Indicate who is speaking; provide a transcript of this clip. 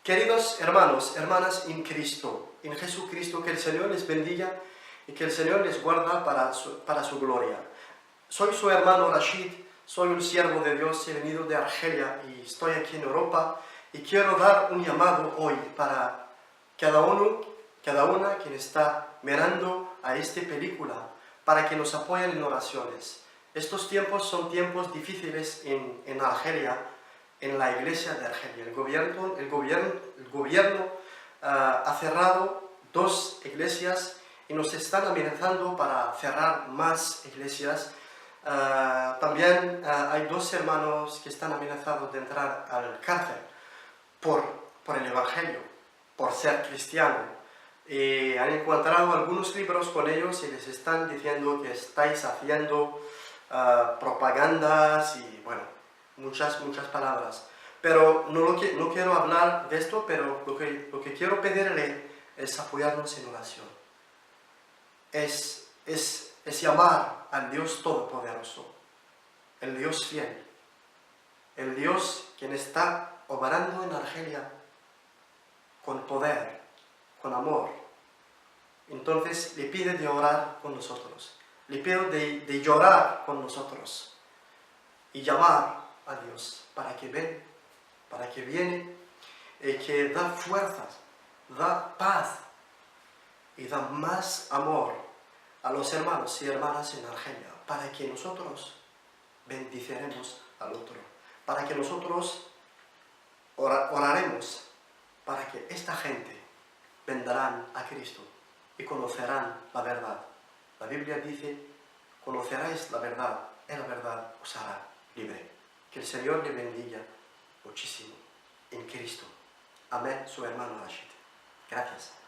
Speaker 1: Queridos hermanos, hermanas en Cristo, en Jesucristo, que el Señor les bendiga y que el Señor les guarda para su gloria. Soy su hermano Rashid, soy un siervo de Dios, he venido de Argelia y estoy aquí en Europa y quiero dar un llamado hoy para cada una quien está mirando a esta película, para que nos apoyen en oraciones. Estos tiempos son tiempos difíciles en Argelia, en la iglesia de Argelia. El gobierno ha cerrado 2 iglesias y nos están amenazando para cerrar más iglesias. También hay 2 hermanos que están amenazados de entrar al cárcel por el Evangelio, por ser cristiano. Y han encontrado algunos libros con ellos y les están diciendo que estáis haciendo propagandas y bueno, muchas palabras. Pero no quiero hablar de esto, pero lo que quiero pedirle es apoyarnos en oración. Es llamar al Dios Todopoderoso, el Dios fiel, el Dios quien está obrando en Argelia con poder, con amor. Entonces le pide de orar con nosotros, le pido de llorar con nosotros y llamar a Dios para que viene y que da fuerzas, da paz y da más amor a los hermanos y hermanas en Argelia, para que nosotros bendiceremos al otro, para que nosotros oraremos, para que esta gente vendrán a Cristo y conocerán la verdad. La Biblia dice, conoceráis la verdad y la verdad os hará libre. Que el Señor le bendiga muchísimo en Cristo. Amén, su hermano Rashid. Gracias.